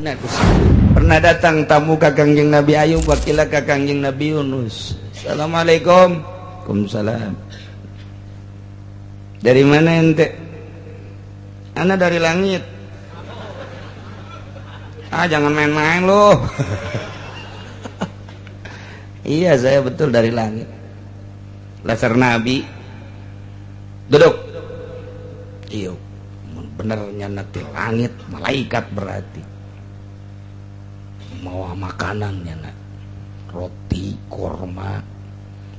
Nah, pernah datang tamu ke Kangjeng Nabi Ayub, wakilah ke Kangjeng Nabi Yunus. Assalamualaikum. Waalaikumsalam. Dari mana ente? Ana dari langit. Ah, jangan main-main loh. Iya, saya betul dari langit. Laser Nabi. Duduk. Iya, benernya nanti langit, malaikat berarti. Mau makanannya nak, roti, korma,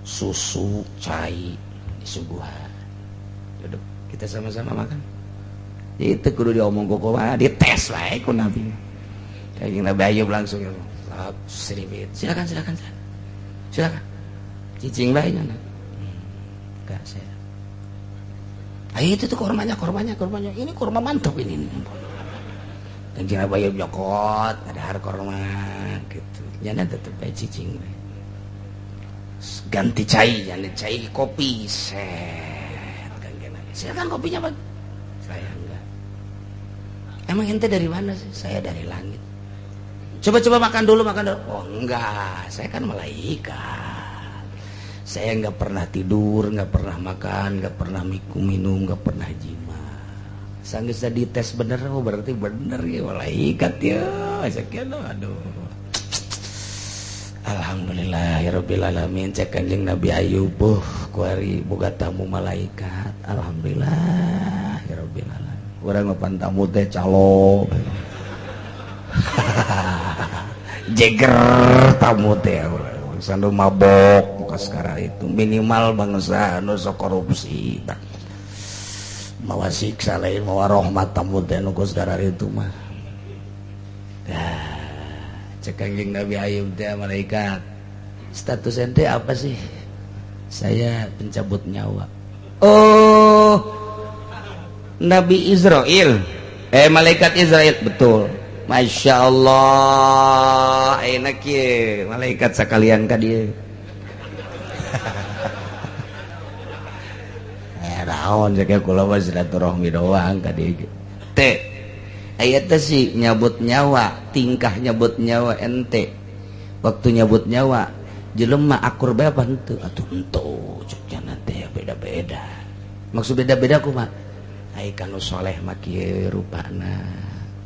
susu, cai, disuguhan. Duduk, kita sama-sama makan. Itu kudu diomong kok dites lah ku Nabi. Kayak Nabi Ayub langsung seribit. Silakan. Cicing lainnya nak. Enggak saya. Itu tuh kormanya. Ini korma mantap ini. Kanjeng Nabi Ayub nyokot, ada har korma gitu. Jangan tetep bae cicing. Ganti cai kopi. Set. Kanjeng Nabi. Silakan kopinya, Pak. Saya enggak. Emang ente dari mana sih? Saya dari langit. Coba makan dulu. Oh enggak, saya kan malaikat. Saya enggak pernah tidur, enggak pernah makan, enggak pernah minum, enggak pernah jima. Sanggeus dites bener, oh berarti bener ya malaikat ya. Sekian aduh. Alhamdulillahirabbil alamin. Cek Kanjeng Nabi Ayub, kuari boga tamu malaikat. Alhamdulillahirabbil alamin. Urang ngapan tamu teh calo. Jeger tamu teh urang. Sandu mabok muka sekarang itu minimal bangsa anu sok korupsi. Mawa siksa lain mawa rahmat tamu teh nu sekarang itu mah. Cek Kanjeng Nabi Ayub teh malaikat. Status ente apa sih? Saya pencabut nyawa. Oh, Nabi Israel. Malaikat Israel, betul. Masya Allah, enak ya malaikat sekalian ka dia. Naon cek kula mah silaturahmi doang ka dia. Teh, aya teh si nyabut nyawa, tingkah nyabut nyawa ente. Waktu nyabut nyawa, jelema akur bae apa henteu? Atuh henteu, cek cenah teh beda-beda. Maksud beda-beda kumaha? Ai kanu soleh mah kieu rupana,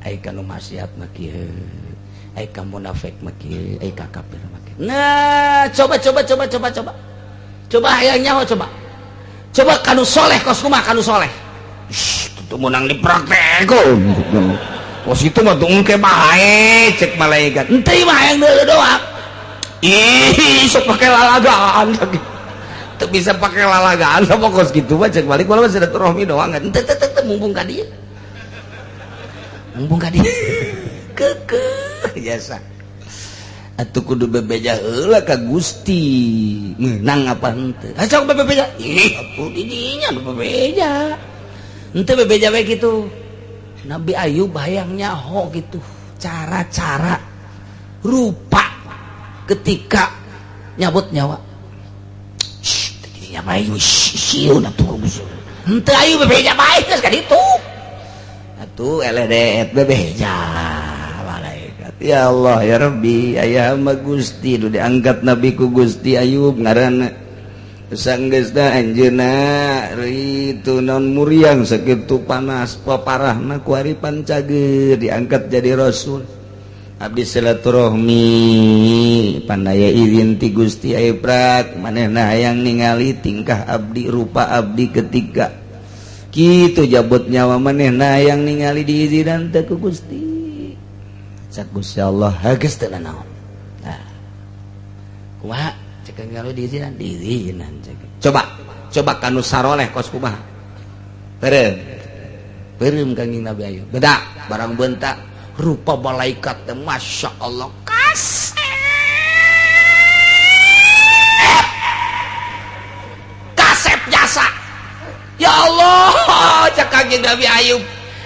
ai kanu maksiat mah kieu, ai ka munafik mah kieu, ai ka kafir mah kieu. Nah, coba. Coba hayang nyaho coba. Coba kanu soleh kos kumaha kanu soleh. Tuh menang dipraktekkeun. Kos itu mah tuh engke bae cek malaikat. Henteu mah hayang deuleu doang. Ih, sok pake lalagaan lagi. Tuh bisa pakai lalagaan apa kos gitu mah cek balik malah silaturahmi doang. Henteu mumpung ka dieu. Kekeh biasa. Atuh kudu bebeja heula ka Gusti. Meunang apa henteu? Sok bebeja. Ih, atuh di dinya bebeja. Henteu bebeja we kitu. Nabi Ayub hayang nyaho gitu. Cara-cara rupa ketika nyabut nyawa. Ya bae sieun atuh Gusti. Henteu ayu bebeja bae geus ka ditu. Atuh eledet bebeja malaikat. Ya Allah ya Rabbi, aya hamba Gusti nu diangkat Nabi ku Gusti Ayub ngaranna. Sanggeusna anjeunna ritu naon muriang sakitu panas paparahna ku ari pancageur diangkat jadi rasul. Abdi silaturahmi pandaya izin ti Gusti Ayubrak manehna hayang ningali tingkah abdi rupa abdi ketika kitu jabut nyawa manehna hayang ningali diizinan teh ku Gusti cak Gusti Allah geus teu naon. Nah kumaha cek kalau diizinan cek coba kanu saroleh kos kumaha beureum Kanjeng Nabi Ayub beda barang beunta rupa malaikat teh Masya Allah kasep jasa ya Allah cak Kanjeng Nabi Ayub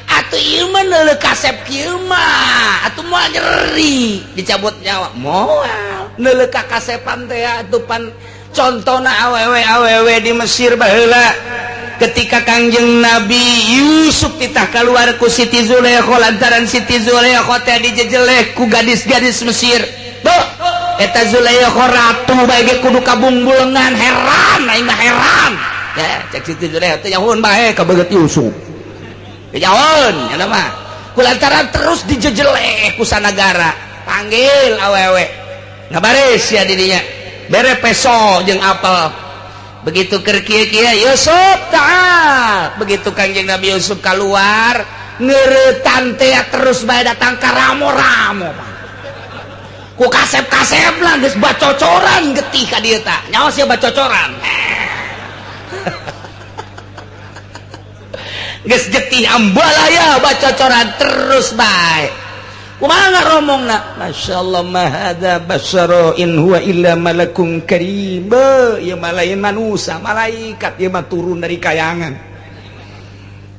atuh ieu mah neuleuh kasep kieu mah atuh moal nyeri dicabut nyawa moal neuleuh ka kasepan teh atuh pan contona awewe di Mesir baheula ketika Kangjeng Nabi Yusuf titah keluar ku Siti Zulaikha lantaran Siti Zulaikha teh dijejeleh ku gadis-gadis Mesir. Tuh, eta Zulaikha ratu bae ge kudu kabungbulengan, heran aing mah heran. Ya, cek Siti Zulaikha teh nyahoon bae ka beget Yusuf. Nyahoon nya mah. Kulantaran terus dijejeleh ku sanagara. Panggil awewe. Ngabaris ya di dinya. Bere peso jeung apel. Begitu keur kieu-kieu Yusuf ta'al. Begitu Kangjeng Nabi Yusuf keluar, ngeuretan teh terus bae datang ka ramo-ramo. Ku kasep-kasep lah geus bacocoran getih ka dieu tah. Nyaos ya bacocoran. Geus getih ambalaya bacocoran terus bae. Kumaha ngaromongna? Masyaallah ma hadza basyara in huwa illa malakun karim. Ieu mah lain manusia, malaikat ieu mah turun dari kayangan.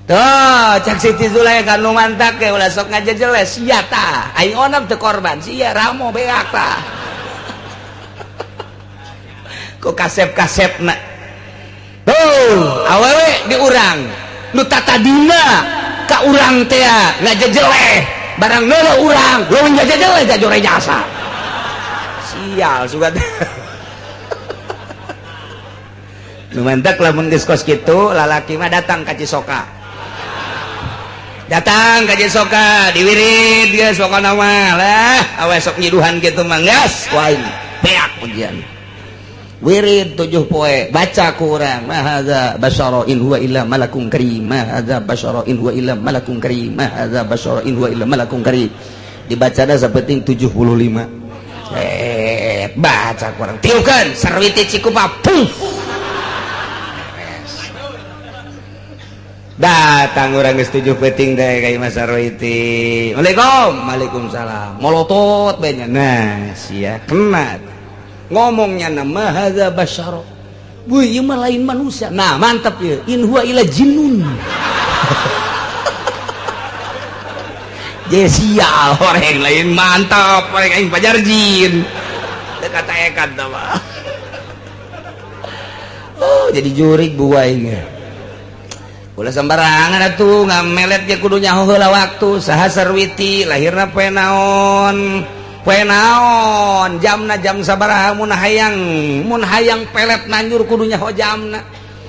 Tuh, cak Siti Zulaikha nu mantak ge ulah sok ngajejeles sia tah. Aing onam teu korban, sia ramo beak tah. Ku kasep-kasepna. Tuh, awewe di urang. Nu tatadina ka urang teh ngajejeleh. Barang nolo urang lo menjajal jajore jasa sial sugat nu mantak lamun geus kos kitu lalaki mah datang ka Cisoka diwirid geus pokona mah lah awe sok nyiduhan kitu mah geus waing beak ujian wirid 7 poe baca ku urang ma hadza basyara in huwa illa malakun karim ma hadza basyara in huwa illa malakun karim ma hadza basyara in huwa illa malakun karim dibacana sapenting 75 baca ku urang tiukeun sarwiti Cikupa puf datang urang geus 7 peuting deui ka Imam Sarwiti. Waalaikumsalam molotot bae nya nah sia kena ngomongnya nama hadza basyara weuh ieu mah lain manusia. Nah mantap ya in huwa illa jinnun. Ye sial horeng lain mantap horeng aing pajar jin teu kataekan tah mah. Oh jadi jurig buai ge ulah sembarangan atuh ngamelet ge kudu nyaho heula waktu. Saha Sarwiti lahirna poe naon jamna jam sabaraha mun hayang pelet nanjur kudu nyaho jamna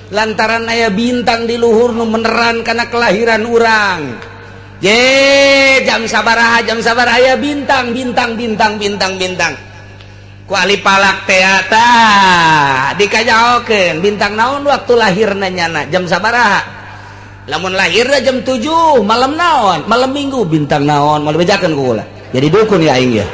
lantaran aya bintang di luhur nu meneran kana kelahiran urang. Ye jam sabaraha aya bintang ku ali palak teh tah dikajaokeun bintang naon waktu lahirna nyana jam sabaraha lamun lahirna jam 7 malam naon malam minggu bintang naon malah bejakeun ku ulah jadi dukun ya aing ya.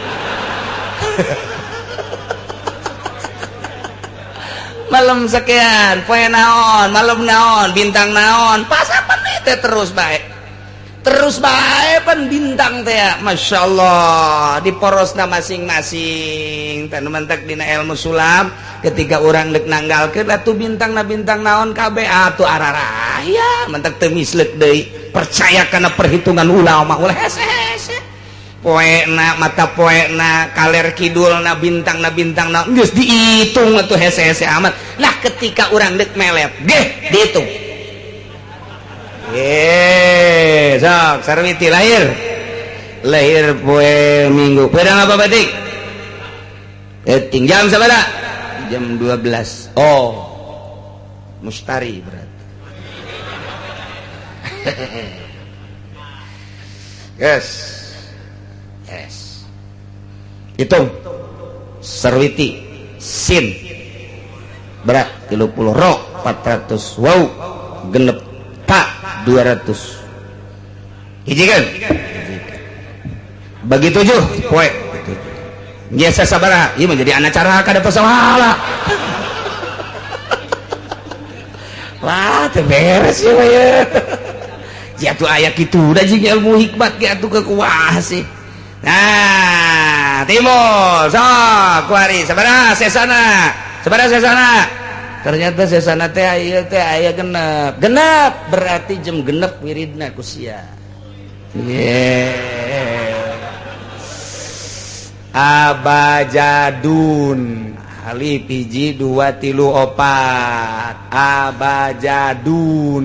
Malam sekian poe naon malam naon bintang naon pas apa teh terus bae pan bintang teh masyaallah di porosna masing-masing tanu mantek dina ilmu sulam ketika urang deuk nanggalkeun atuh bintang naon kabeh atuh araraya mantek teu misleuk deui percaya kana perhitungan ulama ulah hese-hese poena mata poena kaler kidulna bintangna geus diitung atuh hese-hese amat. Nah ketika urang deuk melet geh diitung sok Sarwiti lahir poe Minggu pedang apa batik jam sabaraha jam 12 oh mustari berarti yes hitung Sarwiti sin berat 30 ro 400 wow genep tak 200 hiji kan bagi 7 poe biasa sabaraha ieu menjadi anak cara kada pasawahala wah teu beres ya jatuh aya kitu da jeung ilmu hikmat ge atuh kekuah sih. Nah timur sok kuari sabaraha sesana ternyata sesana teh aya genep berarti jam genep wiridna ku sia abajadun alif hiji 2 3 4 abajadun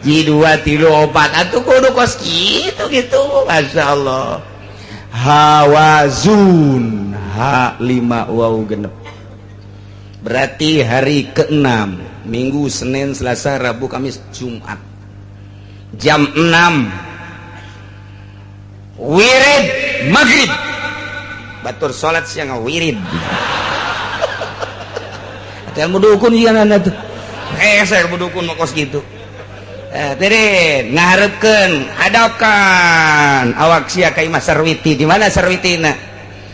ji 2 3 4 atuh kudu kos gitu Masya Allah. Hawazun ha 5 waw genep berarti hari ke-6 Minggu, Senin, Selasa, Rabu, Kamis, Jumat jam 6 wirid maghrib batur salat siang wirid atuh ilmu dukun jian anda tuh saya ilmu dukun mau kos gitu. Tirin ngaharepkeun hadapkan awak sia ka Imah Sarwiti. Di mana Sarwitina?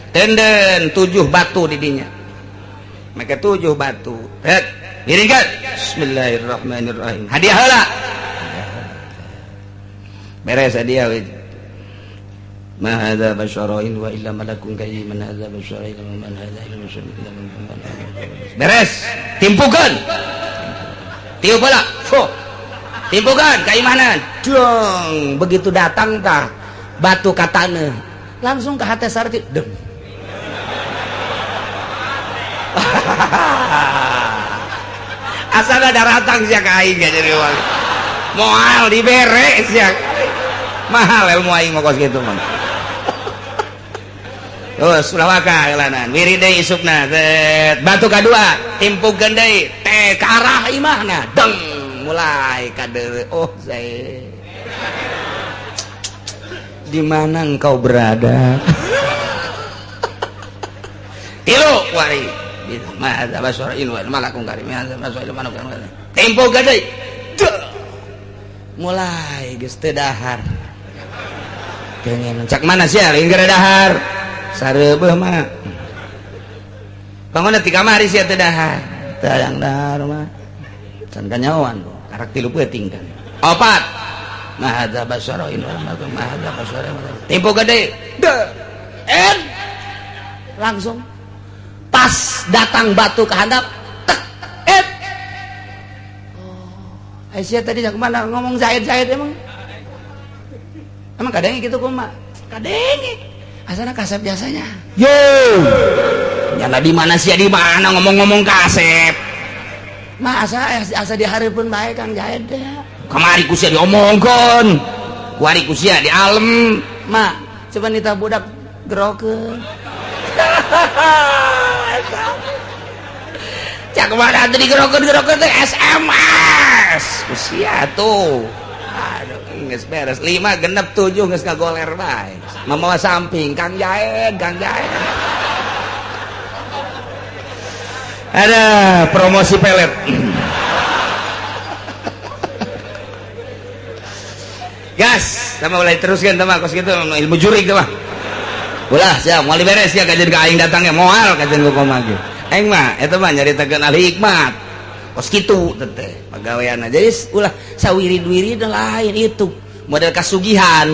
Tenden 7 batu di dinya. Make 7 batu. Iringkeun. Bismillahirrahmanirrahim. Hadiah heula. Beres hadiah we. Ma hadza basyarain wa illa malakun kayyiman hadza basyarain wa man hadza illa masyarain. Beres. Timpukeun. Tiup heula. Timpukan ka imanan dong begitu datang tah batu katana langsung ke hati sarti deng asal ada ratang sia ka aing jadi wali moal dibere sia mahal ilmu aing mah kos kitu mah terus sulawaka kelanan wirid deui isukna batu kadua timpukeun deui teh ka arah imahna deng mulai kader saya di mana engkau berada ilu wari ma'adza basyarain wa malakun karim ma'adza basyarain wa malakun karim tempo gede mulai geus teu dahar kengen cak mana sia lain gara dahar sareubeuh mah pangona ti kamari sia teu dahar teu yang dahar mah can kanyawan karak 3 peuting kan 4 mahadza basyarain wa mahadza basyarain tempo gede langsung pas datang batu ke handap tek Aisyah tadi kemana ngomong Zaid emang kadang gitu kumaha kadang asana kasep biasanya yo nyana di mana sih di mana ngomong kasep masa asa dihareupeun bae Kang Zaid teh kamari ku sia diomongkeun kuari ku sia di alem mak coba nita budak gerokeun cak kemana tadi gerokeun teh SMS ku sia tuh aduh geus beres 5 genep 7 geus ngagoler bae mamawa samping Kang Zaid ada promosi pelet gas sama mulai teruskan teman kos gitu ilmu jurik teman ulah siap mau beres ya kajian ke aing datangnya moal kajian ke komagi aing mah eta mah nyaritakeun al hikmat kos kitu teh pagaweana jadi ulah sawirid-wirid lain itu model kasugihan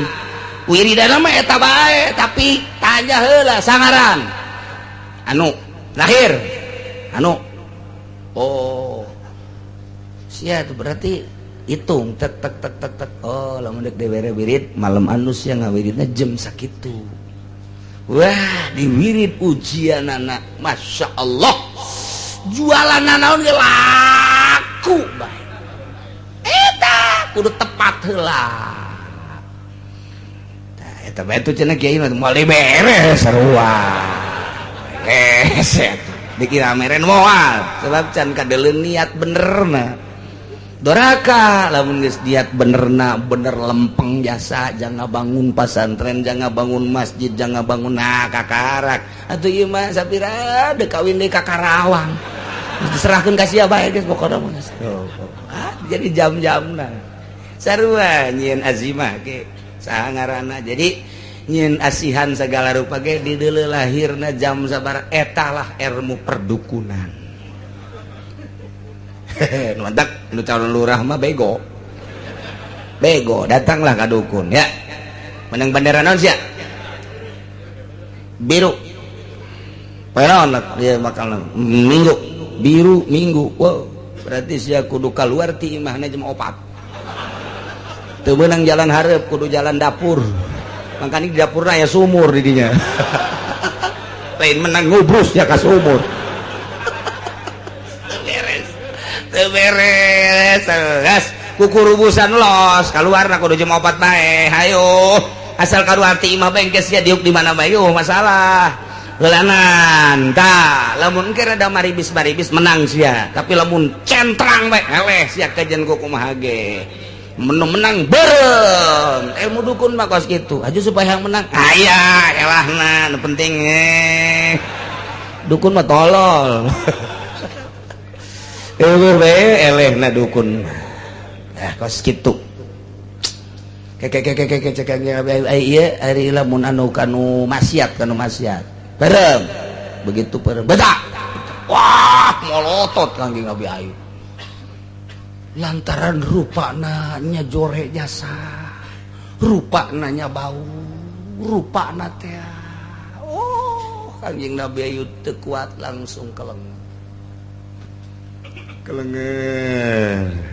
wiridana mah eta bae tapi tanya heula sangaran anu lahir oh sia itu berarti hitung tek oh lamun dek dewere wirid malam anus yang ngawiridna jam sakitu wah di wirid ujian anak Masya Allah jualan naon ge laku bae eta kudu tepat heula tah eta bae tuh cenah kiai mah moal beres sarua dikira meren moal sebab can kadeleun niat benerna doraka lamun geus niat benerna bener lempeng jasa jangan bangun pasantren jangan bangun masjid jangan bangun kakarak atuh ieu mah sapira deuk kawin deui ka Karawang diserahkeun ka sia bae geus pokona mah jadi jam-jamna sarua nyieun azimah ge saha ngaranna jadi nyieun asihan segala rupa ge di deuleu lahirna jam sabar etalah ilmu perdukunan nuantak nu calon lurah mah bego datanglah ka dukun ya menang bendera naon sia biru peraon dia makan minggu biru minggu wow berarti sia kudu kaluar ti imahna jam 4 teu meunang jalan hareup kudu jalan dapur makanya di dapurna ya sumur didinya lain menang ngubrus ya ka sumur beres gas kukurubusan los keluar na kudu jam 4 bae hayo asal karuar ti imah bengkes ya diuk di mana bae masalah lelanan tah lamun engke rada maribis menang sia tapi lamun centrang bae eleh sia kajen ku kumaha ge menang berem ilmu dukun mah kos kitu aju supaya yang menang aya elahna nu penting dukun mah tolol eueuh bae elehna dukun kos kitu ieu ari lamun anu kanu maksiat berem begitu berem bedak wah molotot Kangjeng Nabi Ayub lantaran rupana nya jore jasa rupana nya bau rupana teh Kangjeng Nabi Ayub teu kuat langsung kelengar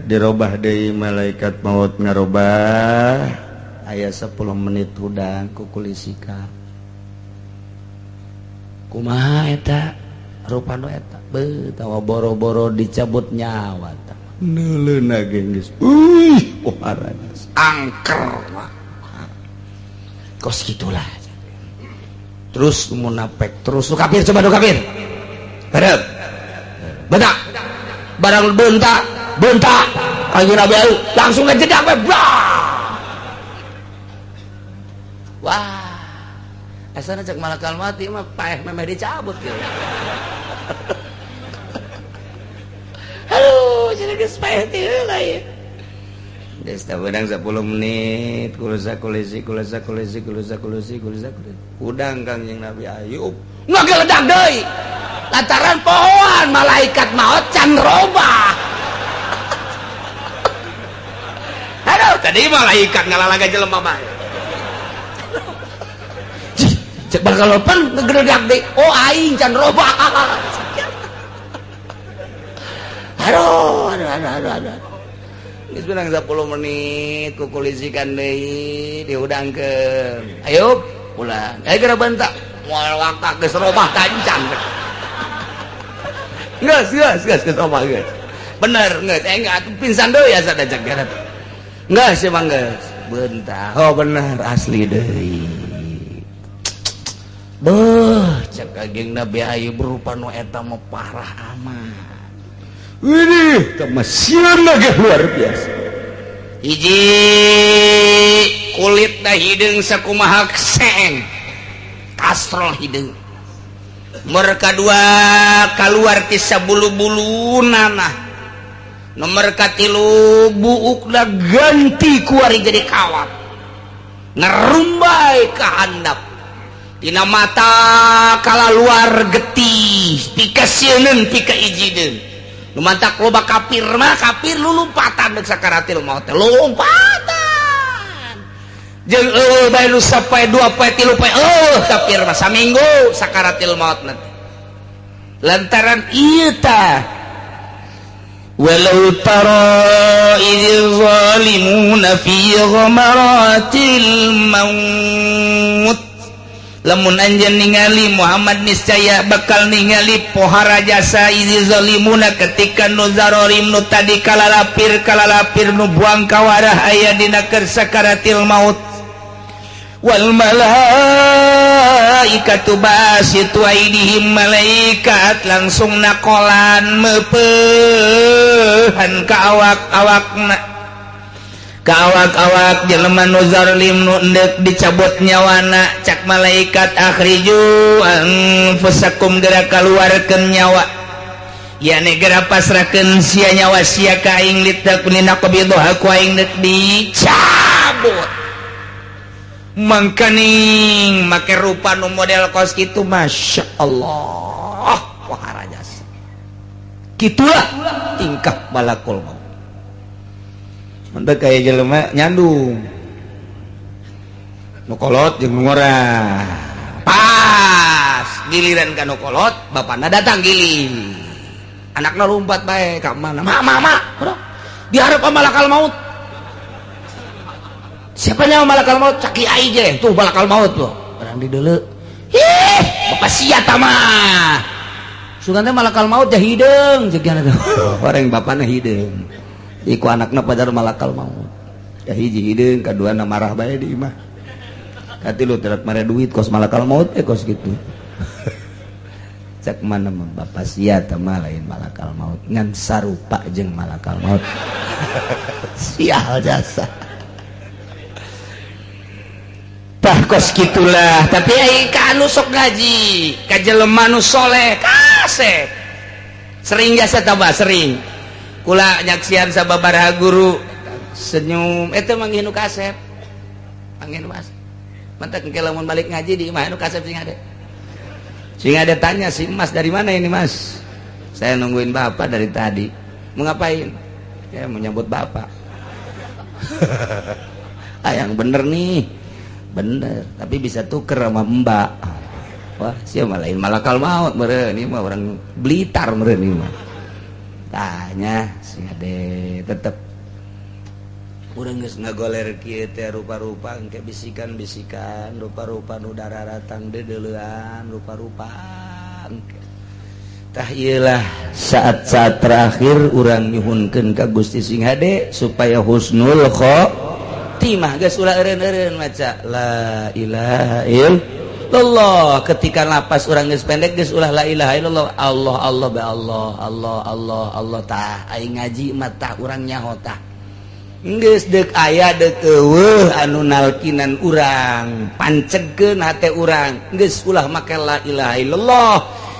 dirobah deui malaikat maut ngarobah aya 10 menit hudang ku kulisika kumaha eta rupana eta tawa boro-boro dicabut nyawa ta neuleuna geus angker kos gitulah terus munafik terus kafir coba do kafir bareng bedak barang bentak Kanjeng Nabi Ayub langsung ngejedak we wah asana cek malakal mati mah paeh memeh dicabut gitu aduh jadi geus paeh teh heula ieu geus tah beudang 10 menit kulasa kulisi udang Kanjeng Nabi Ayub ngageledak deui lantaran pohon malaikat maut can robah aduh tadi malaikat ngalalaga jelema mah cek bakal open ngegeledak deui oh aing can robah aduh geus beunang 10 menit kukulisikan deui diudangkeun Ayub pulang aya geura bentak moal waktu geus robah kancan Geus omah geus. Bener geus enggak pingsan deui asa dajak garap. Geus emang geus. Bentar. Oh bener asli deui. Beuh, cek Kanjeng Nabi Ayub berupa nu eta mah parah amat. Widih, teh masieunna ge luar biasa. Hiji kulitna hideung sakumaha seng. Kastrol hideung. Nomor kedua keluar kisah bulu-bulunana nomor katilu buukna ganti kuari jadi kawat ngerumbai ke handap tina mata kala luar getih pika sieun pika ijideun nu mantak loba kafir mah kafir lulumpatan deuk sakaratil maut teh lompatan jeung bae nu sapoe 2 poe 3 poe kafir mah saminggu sakaratil maut nanti lantaran ieu tah walau tara idzal zalimuna fi ghamaratil maut lamun anjeun ningali Muhammad niscaya bakal ningali pohara jasa idzal zalimuna ketika nu zarorim nu tadi kalalapir nu buang kawarah aya dina keur sakaratil maut wal malaikatu basitu aidihim malaikat langsung nakolan meupehan ka awak-awakna ka awak-awak jelema nu zalim nu endek dicabut nyawana cak malaikat akhriju anfusakum geura kaluarkeun nyawa ya negara pasrahkeun sia nyawa sia ka aing litakuna qabidah ku aing deuk dicabut mangkaning make rupa nu model kos kitu masya Allah wah rajas kitulah tingkah balakul maut mentek aya jelema nyandung nu kolot jeung nu ngorah pas giliran ka nu kolot bapana datang giling anakna lompat bae ka mana mama dihareup malakal maut siapa nyawa malakal maut caki aja tuh malakal maut tuh orang di dulu bapak sia mah sugan teh malakal maut jah hideung ceuk tuh orang bapana hideung iku anakna padahal malakal maut ya hiji hideung kaduana marah bae di imah katilu terak mare duit kos malakal maut kos gitu cek mana bapak sia mah lain malakal maut ngan sarupa jeung malakal maut sial jasa tah kos gitulah tapi ka anu sok ngaji ka jelema nu soleh kasep sering jasa tambah sering kula nyaksian sababaraha guru senyum eta manggih nu kasep manggih nu kasep mantak engke lamun balik ngaji di imah nu kasep sing ada tanya si Mas dari mana ini Mas saya nungguin bapak dari tadi mau ngapain ya mau nyambut bapak yang bener nih bener tapi bisa tuker sama mbak wah siapa lain malakal maut meren ini mah orang Blitar meren ini mah tanya si ade tetep urang geus ngagoler kieu teh rupa-rupa engke bisikan-bisikan rupa-rupa nu dararatang dedeleuan rupa-rupa tah ieulah saat-saat terakhir urang nyuhunkeun ka Gusti Sing Hade supaya husnul khotimah geus ulah eureun-eureun maca la ilaha illallah ketika napas urang geus pendek geus ulah la ilaha illallah Allah Allah ba Allah Allah Allah Allah tah aing ngaji mah tah urang nyaho tah geus deuk aya deuk eueuh anu nalkinan urang pancegkeun hate urang geus ulah make la ilaha illallah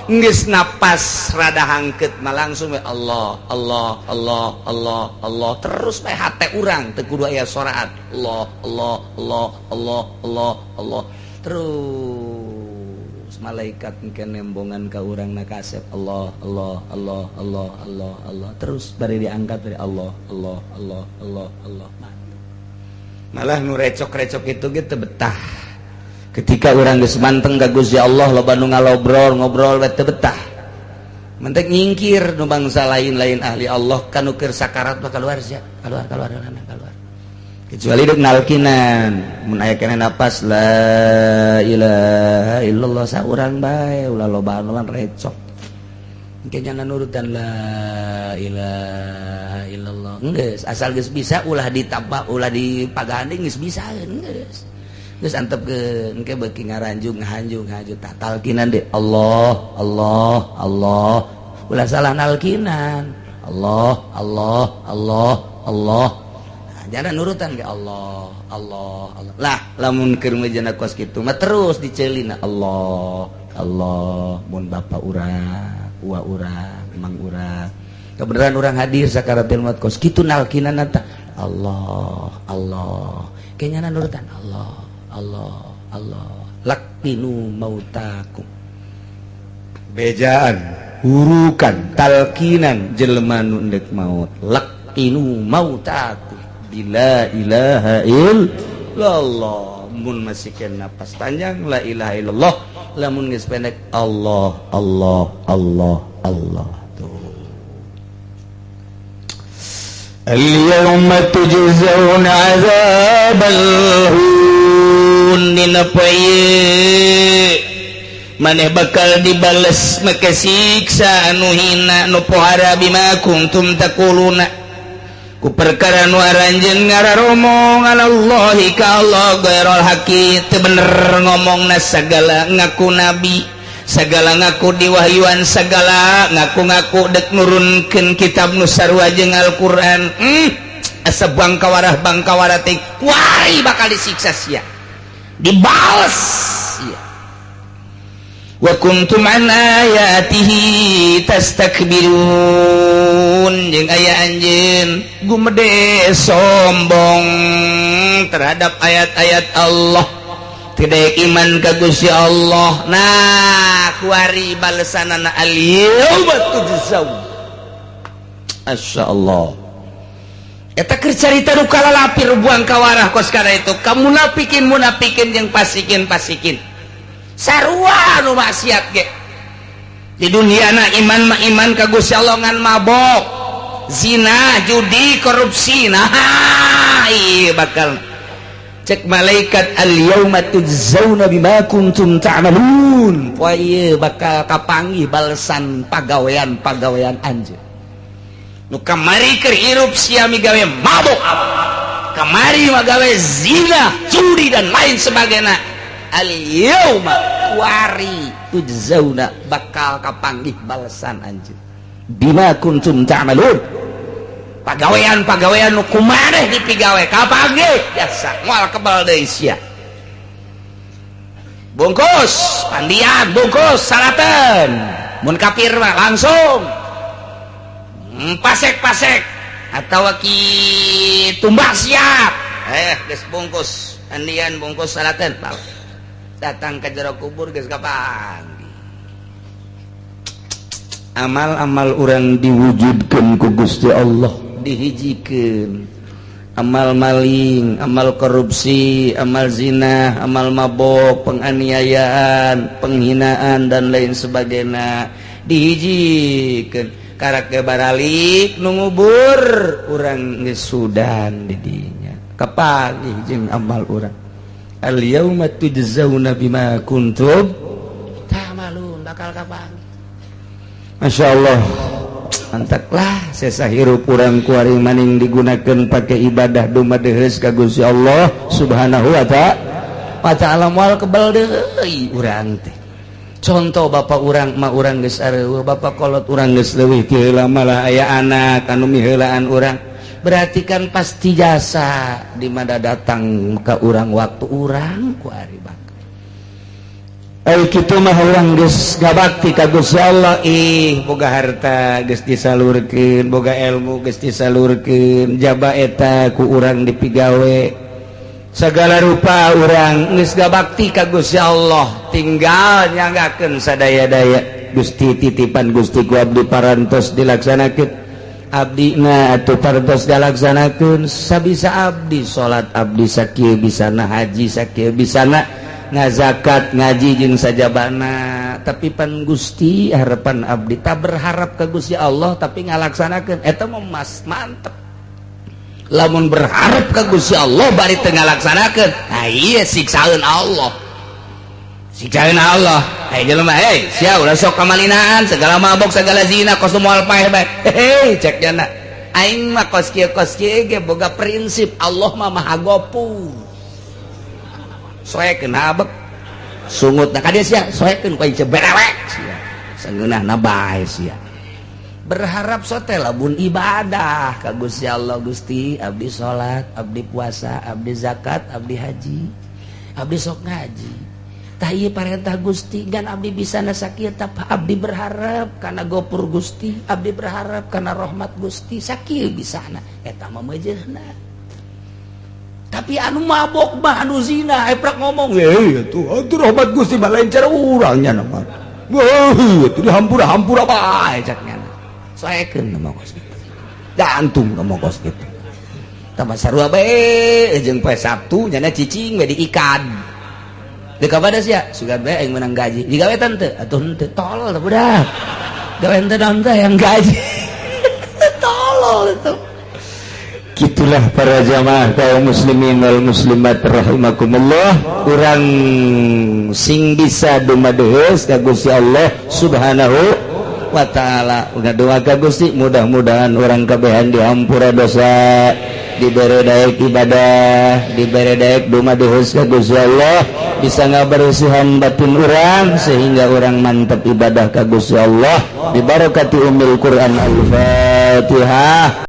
geus napas rada hangkeut mah langsung Allah Allah Allah Allah Allah terus bae hate urang teu kudu aya soraat Allah Allah Allah Allah Allah Allah terus malaikat engke nembongan ka urang na kasep Allah Allah Allah Allah Allah Allah terus bari diangkat dari Allah Allah Allah Allah Allah malah nu recok-recok itu gitu betah ketika urang geus manteng ka Gusti Allah loba nu ngalobrol ngobrol we teu betah mentek nyingkir nu bangsa lain-lain ahli Allah kanu keur sakarat bakal keluar sia keluar kecuali dek nalkinan mun aya keneh napas la ilaha illallah saurang bae ulah loba anu recok engke nya nurutan la ilaha illallah geus asal geus bisa ulah ditambah ulah dipaganding geus bisa geus antepkeun engke beuki ngaranjung ngahanjung talkinan de Allah Allah Allah ulah salah nalkinan Allah Allah Allah Allah jangan nurutan ke Allah Allah Allah lah lamun keur mejana kos kitu mah terus diceulina Allah Allah mun bapak urang ua urang mang urang kebenaran urang hadir sakaratil maut kos kitu nalkinana tah Allah Allah kenyana nurutan Allah Allah Allah laqinu mautakum bejaan hurukan talkinan jelema nu endek maut laqinu mautakum la ilaha illallah mun masih kena napas panjang la ilaha illallah lamun geus pendek Allah Allah Allah Allah tuh al-yawma tujzauna 'adzabal hun dina poe maneh bakal dibales make siksa anu hina nu pohara bima kuntum taquluna ku perkara nu aranjeun ngararomong alallahi ka Allah ghairul haqi teu bener ngomongna sagala ngaku nabi sagala ngaku diwahyuan sagala ngaku-ngaku dek nurunkeun kitab nu sarua jeung Al-Qur'an asa bangkawarah teh kuari bakal disiksa sia dibales sia wa kuntum an ayatihi tastakbirun jeung aya anjeun gumede sombong terhadap ayat-ayat Allah tidak iman ka Gusti Allah nah kuari balesanana al-yauma tujzaun masyaallah eta keur carita nu kalalapir buang kawarah kos kana itu kamu munafikin jeung pasikin sarua nu maksiat ge di duniana iman mah iman ka Gusti Allah ngan mabok zina judi korupsi nah ieu bakal cek malaikat al-yauma tujzauna bima kuntum ta'malun poe ieu bakal kapanggih balesan pagawean anjeun nu kamari keur hirup sia migawe mabok kamari magawe zina judi dan lain sebagainya al-yauma wari tujzauna bakal kapanggih balesan anjeun bima kuntum ta'malun pagawean nu kumaneh dipigawe kapanggih biasa moal kebal deui sia bungkus pandian bungkus salaten mun kafir mah langsung pasek atawa ki tumbak siap geus bungkus pandian bungkus salaten datang ke jero kubur geus kapanggih amal-amal urang diwujudkeun ku Gusti Allah dihijikeun amal maling, amal korupsi, amal zina, amal mabok, penganiayaan, penghinaan dan lain sebagainya dihijikeun karake baralik nu ngubur urang geus sudan di dinya kapanggih jeung amal urang al yauma tujzauna bima kuntum ta'malun bakal kapanggih masyaallah mantaklah sesa hirup urang kuari maning digunakan pakai ibadah dumadeheus ka Gusti Allah Subhanahu wa ta'ala moal kebal deui urang teh contoh bapak urang mah urang geus areueuh bapak kolot urang geus leuwih ti heula malah aya anak anu miheulaan urang berarti kan pasti jasa di mana datang ka urang waktu urang kuari bakal kitu mah urang geus ngabakti ka Gusti Allah boga harta geus disalurkeun boga ilmu geus disalurkeun jaba eta ku urang dipigawe sagala rupa urang geus ngabakti ka Gusti Allah tinggal nyanggakeun sadaya-daya Gusti titipan Gusti ku abdi parantos dilaksanakeun abdina atuh parantos dilaksanakeun sabisa abdi salat abdi sakieu bisana haji sakieu bisana ngazakat ngaji jeung sajabana tapi pan Gusti harapan abdi tak berharap ke Gusti Allah tapi ngalaksanakeun eta mah mas mantep lamun berharap ke Gusti Allah bari teu ngalaksanakeun ieu siksaeun Allah jelema sia ulah sok kamalinaan segala mabok segala zina kos moal paeh bae cek jana aing mah kos kieu ge boga prinsip Allah mah maha gopur soekeun habek sungut ka dieu sia soekeun ku aing berewek sia sangeunahna bae sia berharap sote lamun ibadah ka Gusti Allah Gusti abdi salat abdi puasa abdi zakat abdi haji abdi sok ngaji tah ieu parentah Gusti gan abdi bisana sakieu tah abdi berharap kana gopur Gusti abdi berharap kana rahmat Gusti sakieu bisana eta mah meujeuhna tapi anu mabok mah anu zina eprak ngomong atuh rahmat Gusti mah lain cara urangnya nama atuh dihampura-hampura bae caknya saekeun mah kos kitu jantung mah kos kitu tambah sarua bae jeung poe Sabtu nyana cicing we diikan deuk kada sia sugan bae aing menang gaji digawetan teu atuh henteu tolol teh budak gawean teh naon teh yang gaji tolol itu. Gitulah para jamaah kaum muslimin wal muslimat rahimakumullah urang sing bisa dumadeheus ka Gusti Allah Subhanahu wa ta'ala ngadoa ka Gusti mudah-mudahan urang kabehan dihampura dosa dibere daek ibadah dibere daek dumadeheus ka Gusti Allah bisa ngabersihan batin urang sehingga urang mantap ibadah ka Gusti Allah bi barakati umil Quran al-Fatihah.